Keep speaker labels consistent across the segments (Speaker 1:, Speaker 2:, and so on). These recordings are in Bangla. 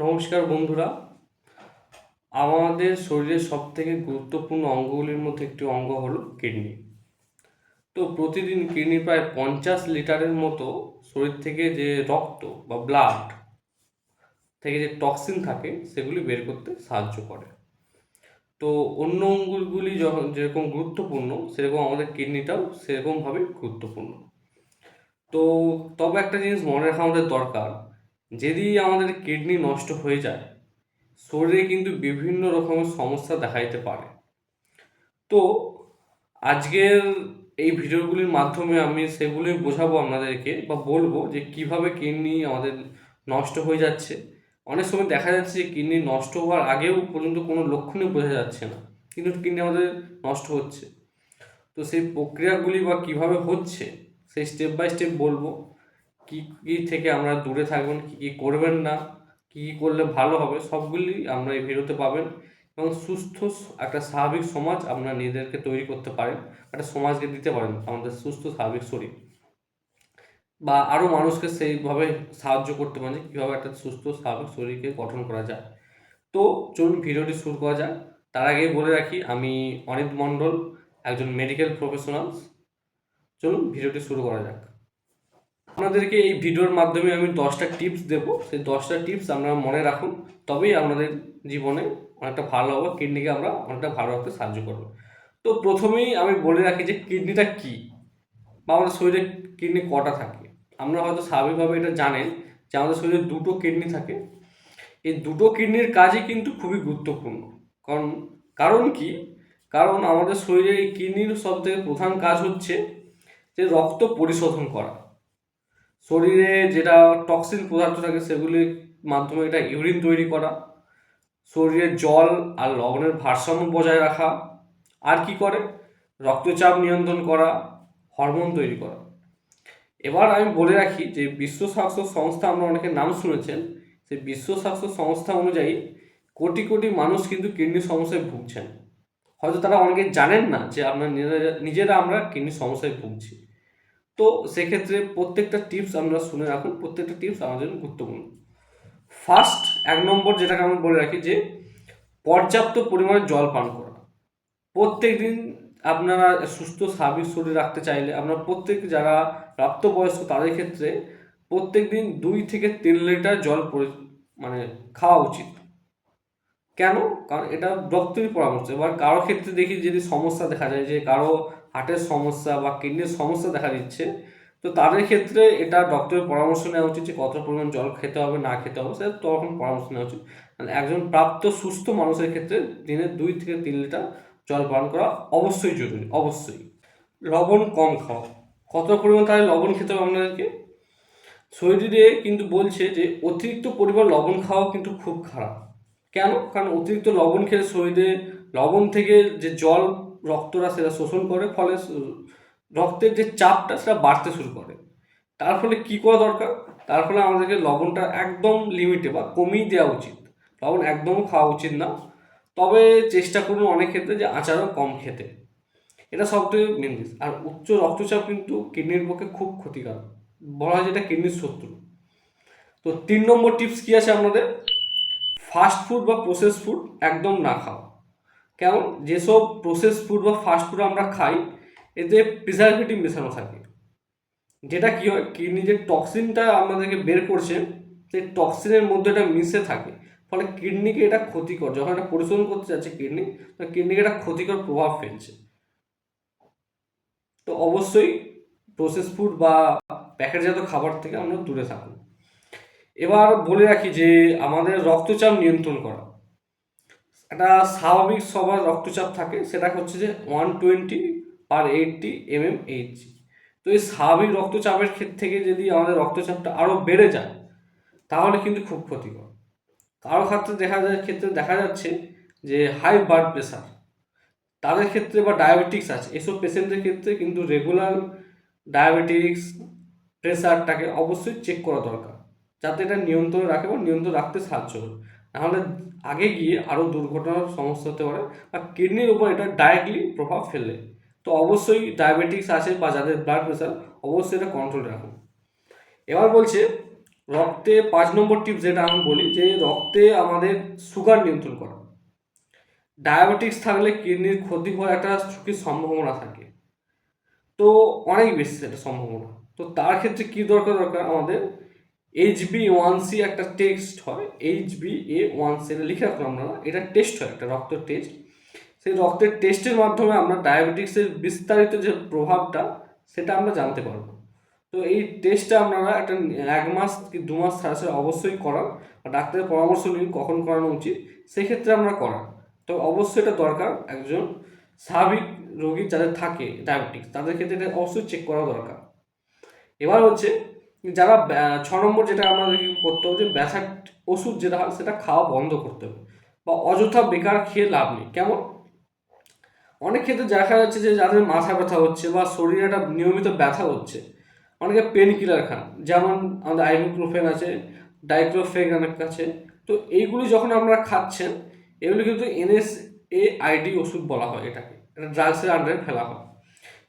Speaker 1: নমস্কার বন্ধুরা। আমাদের শরীরের সবথেকে গুরুত্বপূর্ণ অঙ্গগুলির মধ্যে একটি অঙ্গ হলো কিডনি। তো প্রতিদিন কিডনি প্রায় 50 লিটারের মতো শরীর থেকে যে রক্ত বা ব্লাড থেকে যে টক্সিন থাকে সেগুলি বের করতে সাহায্য করে। তো অন্য অঙ্গগুলি যখন যেরকম গুরুত্বপূর্ণ সেরকম আমাদের কিডনিটাও সেরকমভাবে গুরুত্বপূর্ণ। তো তবে একটা জিনিস মনে রাখা আমাদের দরকার, যদি আমাদের কিডনি নষ্ট হয়ে যায় শরীরে কিন্তু বিভিন্ন রকমের সমস্যা দেখা দিতে পারে। তো আজকের এই ভিডিওগুলির মাধ্যমে আমি সেগুলোই বোঝাবো আপনাদেরকে বা বলবো যে কিভাবে কিডনি আমাদের নষ্ট হয়ে যাচ্ছে। অনেক সময় দেখা যাচ্ছে যে কিডনি নষ্ট হওয়ার আগেও পর্যন্ত কোনো লক্ষণই বোঝা যাচ্ছে না, কিন্তু কিডনি আমাদের নষ্ট হচ্ছে। তো সেই প্রক্রিয়াগুলি বা কিভাবে হচ্ছে সেই স্টেপ বাই স্টেপ বলবো। কী কী থেকে আমরা দূরে থাকবেন, কী কী করবেন না, কী কী করলে ভালো হবে, সবগুলি আমরা এই ভিডিওতে পাবেন। এবং সুস্থ একটা স্বাভাবিক সমাজ আপনারা নিজেদেরকে তৈরি করতে পারেন, একটা সমাজকে দিতে পারেন আমাদের সুস্থ স্বাভাবিক শরীর, বা আরও মানুষকে সেইভাবে সাহায্য করতে পারেন যে কীভাবে একটা সুস্থ স্বাভাবিক শরীরকে গঠন করা যায়। তো চলুন ভিডিওটি শুরু করা যাক। তার আগে বলে রাখি, আমি অনিত মণ্ডল, একজন মেডিকেল প্রফেশনাল। চলুন ভিডিওটি শুরু করা যাক। আপনাদেরকে এই ভিডিওর মাধ্যমে আমি 10টা টিপস দেবো, সেই 10টা টিপস আপনারা মনে রাখুন, তবেই আপনাদের জীবনে অনেকটা ভালো হবে, কিডনিকে আমরা অনেকটা ভালো রাখতে সাহায্য করবো। তো প্রথমেই আমি বলে রাখি যে কিডনিটা কী, বা আমাদের শরীরে কিডনি কটা থাকে। আপনারা হয়তো স্বাভাবিকভাবে এটা জানেন যে আমাদের শরীরে দুটো কিডনি থাকে। এই দুটো কিডনির কাজই কিন্তু খুবই গুরুত্বপূর্ণ। কারণ কারণ কি, কারণ আমাদের শরীরে এই কিডনির সবথেকে প্রধান কাজ হচ্ছে যে রক্ত পরিশোধন করা। শরীরে যেটা টক্সিন পদার্থ থাকে সেগুলির মাধ্যমে এটা ইউরিন তৈরি করা, শরীরে জল আর লবণের ভারসাম্য বজায় রাখা, আর কি করে রক্তচাপ নিয়ন্ত্রণ করা, হরমোন তৈরি করা। এবার আমি বলে রাখি যে বিশ্ব স্বাস্থ্য সংস্থা, আমরা অনেকের নাম শুনেছেন, সেই বিশ্ব স্বাস্থ্য সংস্থা অনুযায়ী কোটি কোটি মানুষ কিন্তু কিডনির সমস্যায় ভুগছেন। হয়তো তারা অনেকে জানেন না যে আমরা নিজেরা আমরা কিডনির সমস্যায় ভুগছি। তো সেক্ষেত্রে প্রত্যেকটা টিপস আমরা শুনে রাখুন, প্রত্যেকটা টিপস আমাদের জন্য গুরুত্বপূর্ণ। ফার্স্ট, 1 নম্বর যেটাকে আমি বলে রাখি যে পর্যাপ্ত পরিমাণে জল পান করা। প্রত্যেক দিন আপনারা সুস্থ স্বাভাবিক শরীর রাখতে চাইলে আপনারা প্রত্যেক যারা প্রাপ্তবয়স্ক তাদের ক্ষেত্রে প্রত্যেক দিন 2 থেকে 3 লিটার জল মানে খাওয়া উচিত। কেন? কারণ এটা ডক্টরি পরামর্শ। এবার কারো ক্ষেত্রে দেখি যদি সমস্যা দেখা যায়, যে কারো হার্টের সমস্যা বা কিডনির সমস্যা দেখা দিচ্ছে, তো তাদের ক্ষেত্রে এটা ডক্টরের পরামর্শ নেওয়া উচিত যে কত পরিমাণ জল খেতে হবে না খেতে হবে, সেটা তখন পরামর্শ নেওয়া উচিত। মানে একজন প্রাপ্ত সুস্থ মানুষের ক্ষেত্রে দিনে 2 থেকে 3 লিটার জল পান করা অবশ্যই জরুরি, অবশ্যই। লবণ কম খাওয়া। কত পরিমাণ তাহলে লবণ খেতে হবে আপনাদেরকে? শরীরে কিন্তু বলছে যে অতিরিক্ত পরিমাণ লবণ খাওয়া কিন্তু খুব খারাপ। কেন? কারণ অতিরিক্ত লবণ খেলে শরীরে লবণ থেকে যে জল রক্তরা সেটা শোষণ করে, ফলে রক্তের যে চাপটা সেটা বাড়তে শুরু করে। তার ফলে কী করা দরকার? তার ফলে আমাদেরকে লবণটা একদম লিমিটে বা কমিয়ে দেওয়া উচিত। লবণ একদম খাওয়া উচিত না। তবে চেষ্টা করুন অনেক ক্ষেত্রে যে আচারও কম খেতে। এটা সবথেকে মেন জিনিস। আর উচ্চ রক্তচাপ কিন্তু কিডনির পক্ষে খুব ক্ষতিকারক, বলা হয় যেটা কিডনির শত্রু। তো 3 নম্বর টিপস কী আছে আপনাদের? ফাস্ট ফুড বা প্রসেস ফুড একদম না খাও। কেমন? যেসব প্রসেস ফুড বা ফাস্ট ফুড আমরা খাই এতে প্রিজারভেটিভ মেশানো থাকে, যেটা কী হয় কিডনি যে টক্সিনটা আমাদেরকে বের করছে সেই টক্সিনের মধ্যে এটা মিশে থাকে, ফলে কিডনিকে এটা ক্ষতিকর, যখন এটা পরিশোধন করতে যাচ্ছে কিডনি, তো কিডনিকে এটা ক্ষতিকর প্রভাব ফেলছে। তো অবশ্যই প্রসেস ফুড বা প্যাকেটজাত খাবার থেকে আমরা দূরে থাকুন। এবার বলে রাখি যে আমাদের রক্তচাপ নিয়ন্ত্রণ করা। একটা স্বাভাবিক সবার রক্তচাপ থাকে, সেটা হচ্ছে যে 120/80 mm তো এই স্বাভাবিক রক্তচাপের ক্ষেত্রে থেকে যদি আমাদের রক্তচাপটা আরও বেড়ে যায় তাহলে কিন্তু খুব ক্ষতিকর। কারো ক্ষেত্রে দেখা যাচ্ছে যে হাই ব্লাড প্রেশার, তাদের ক্ষেত্রে বা ডায়াবেটিক্স আছে, এসব পেশেন্টদের ক্ষেত্রে কিন্তু রেগুলার ডায়াবেটিক্স প্রেশারটাকে অবশ্যই চেক করা দরকার, যাতে এটা নিয়ন্ত্রণে রাখে বা নিয়ন্ত্রণ রাখতে সাহায্য করে। নাহলে আগে গিয়ে আরও দুর্ঘটনার সমস্যা হতে পারে বা কিডনির উপর এটা ডাইরেক্টলি প্রভাব ফেলে। তো অবশ্যই ডায়াবেটিক্স আছে বা যাদের ব্লাড প্রেশার, অবশ্যই এটা কন্ট্রোলে রাখুন। এবার বলছে রক্তে 5 নম্বর টিপস যেটা আমি বলি যে রক্তে আমাদের সুগার নিয়ন্ত্রণ করা। ডায়াবেটিস থাকলে কিডনির ক্ষতি হওয়ার একটা ঝুঁকির সম্ভাবনা থাকে, তো অনেক বেশি সেটা সম্ভাবনা। তো তার ক্ষেত্রে কি দরকার আমাদের HbA1c একটা টেস্ট হয়, HbA1c এটা লিখে রাখলাম আমরা, এটা টেস্ট হয়, একটা রক্তের টেস্ট। সেই রক্তের টেস্টের মাধ্যমে আমরা ডায়াবেটিক্সের বিস্তারিত যে প্রভাবটা সেটা আমরা জানতে পারবো। তো এই টেস্টটা আপনারা একটা 1 মাস কি 2 মাস ছাড়া ছাড়া অবশ্যই করান, বা ডাক্তারের পরামর্শ নিন কখন করানো উচিত, সেক্ষেত্রে আমরা করান। তো অবশ্যই এটা দরকার একজন স্বাভাবিক রোগী যাদের থাকে ডায়াবেটিক্স, তাদের ক্ষেত্রে এটা অবশ্যই চেক করা দরকার। এবার হচ্ছে যারা 6 নম্বর যেটা আমাদের করতে হবে, যে ব্যথার ওষুধ যেটা হয় সেটা খাওয়া বন্ধ করতে হবে, বা অযথা বেকার খেয়ে লাভ নেই। কেমন, অনেক ক্ষেত্রে দেখা যাচ্ছে যে যাদের মাথা ব্যথা হচ্ছে বা শরীরে একটা নিয়মিত ব্যথা হচ্ছে, অনেকে পেন কিলার খান, যেমন আমাদের আইবুপ্রোফেন আছে, ডাইক্লোফেনাক আছে। তো এইগুলি যখন আমরা খাচ্ছেন, এগুলি কিন্তু NSAID ওষুধ বলা হয়, এটাকে এটা ড্রাগসের আন্ডারে ফেলা হয়।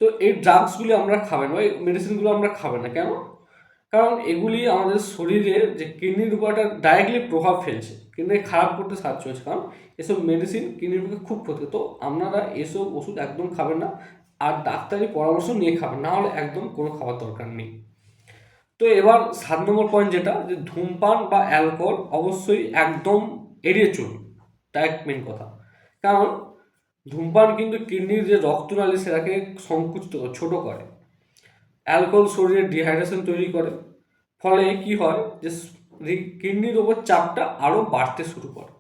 Speaker 1: তো এই ড্রাগসগুলি আমরা খাবেন বা এই মেডিসিনগুলো আমরা খাবেন না। কেন? কারণ এগুলি আমাদের শরীরের যে কিডনির উপর একটা ডাইরেক্টলি প্রভাব ফেলছে, কিডনি খারাপ করতে সাহায্য হচ্ছে। কারণ এসব মেডিসিন কিডনির পক্ষে খুব ক্ষতি। তো আপনারা এসব ওষুধ একদম খাবেন না, আর ডাক্তারি পরামর্শ নিয়ে খাবেন, না হলে একদম কোনো খাওয়ার দরকার নেই। তো এবার 7 নম্বর পয়েন্ট যেটা, যে ধূমপান বা অ্যালকোহল অবশ্যই একদম এড়িয়ে চলুন, ডাইরেক্ট মেন কথা। কারণ ধূমপান কিন্তু কিডনির যে রক্তনালী সেটাকে সংকুচিত ছোট করে। অ্যালকোহল শরীরে ডিহাইড্রেশন তৈরি করে, ফলে কি হয় যে কিডনির ওপর চাপটা আরও বাড়তে শুরু করে।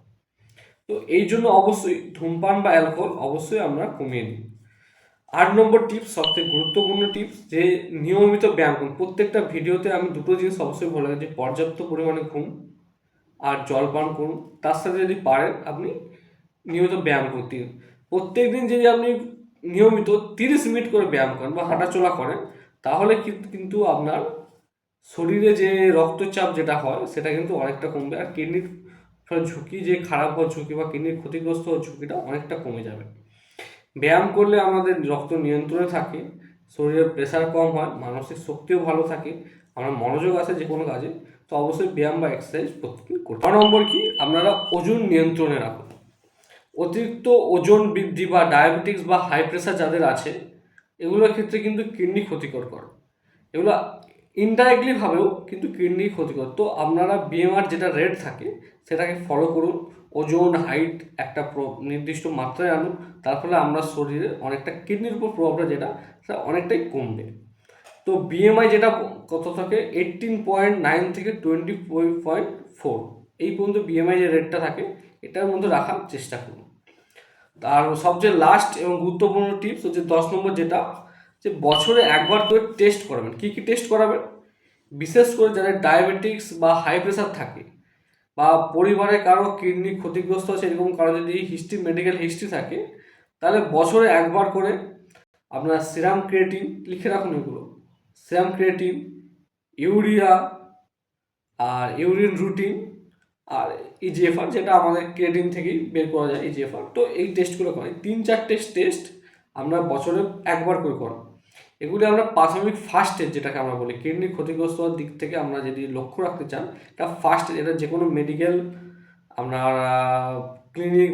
Speaker 1: তো এই জন্য অবশ্যই ধূমপান বা অ্যালকোহল অবশ্যই আমরা কমিয়ে দিই। 8 নম্বর টিপস, সবথেকে গুরুত্বপূর্ণ টিপস, যে নিয়মিত ব্যায়াম করুন। প্রত্যেকটা ভিডিওতে আমি দুটো জিনিস অবশ্যই বলে যে পর্যাপ্ত পরিমাণে ঘুম আর জল পান করুন। তার সাথে যদি পারেন আপনি নিয়মিত ব্যায়াম করতে, প্রত্যেক দিন যদি আপনি নিয়মিত 30 মিনিট করে ব্যায়াম করেন বা হাঁটাচলা করেন, তাহলে কিন্তু আপনার শরীরে যে রক্তচাপ যেটা হয় সেটা কিন্তু অনেকটা কমবে, আর কিডনির ঝুঁকি, যে খারাপ হওয়ার ঝুঁকি বা কিডনির ক্ষতিগ্রস্ত হওয়ার ঝুঁকিটা অনেকটা কমে যাবে। ব্যায়াম করলে আমাদের রক্ত নিয়ন্ত্রণে থাকে, শরীরের প্রেশার কম হয়, মানসিক শক্তিও ভালো থাকে, আমার মনোযোগ আসে যে কোনো কাজে। তো অবশ্যই ব্যায়াম বা এক্সারসাইজ প্রতিদিন করতে। 9 নম্বর কি, আপনারা ওজন নিয়ন্ত্রণে রাখুন। অতিরিক্ত ওজন বৃদ্ধি বা ডায়াবেটিক্স বা হাই প্রেশার যাদের আছে, এগুলোর ক্ষেত্রে কিন্তু কিডনি ক্ষতিকর করে। এগুলো ইনডাইরেক্টলি ভাবেও কিন্তু কিডনি ক্ষতিকর। তো আপনারা BMR যেটা রেট থাকে সেটাকে ফলো করুন, ওজন হাইট একটা নির্দিষ্ট মাত্রায় আনুন, তার ফলে আমরা শরীরে অনেকটা কিডনির উপর প্রভাবটা যেটা সেটা অনেকটাই কমবে। তো BMI যেটা কত থাকে, 18.9 থেকে 20.4, এই পর্যন্ত BMI যে রেটটা থাকে এটার মধ্যে রাখার চেষ্টা করুন। আর সবচেয়ে লাস্ট এবং গুরুত্বপূর্ণ টিপস হচ্ছে 10 নম্বর যেটা, যে বছরে একবার করে টেস্ট করাবেন। কী কী টেস্ট করাবেন? বিশেষ করে যাদের ডায়াবেটিক্স বা হাই প্রেশার থাকে, বা পরিবারে কারো কিডনি ক্ষতিগ্রস্ত আছে, এরকম কারো যদি মেডিকেল হিস্ট্রি থাকে, তাহলে বছরে একবার করে আপনার সিরাম ক্রিয়েটিন, লিখে রাখুন এগুলো, সিরাম ক্রিয়েটিন, ইউরিয়া, আর ইউরিন রুটিন, আর ইজিএফআর, যেটা আমাদের ক্রিয়েটিন থেকেই বের করা যায় ইজিএফআর। তো এই টেস্টগুলো করেন, 3-4টে টেস্ট আমরা বছরে একবার করে করি। এগুলি আমরা প্রাথমিক ফার্স্ট স্টেজ যেটাকে আমরা বলি, কিডনি ক্ষতিগ্রস্ত হওয়ার দিক থেকে আমরা যদি লক্ষ্য রাখতে চান, এটা ফার্স্ট, এটা যে কোনো মেডিকেল আপনার ক্লিনিক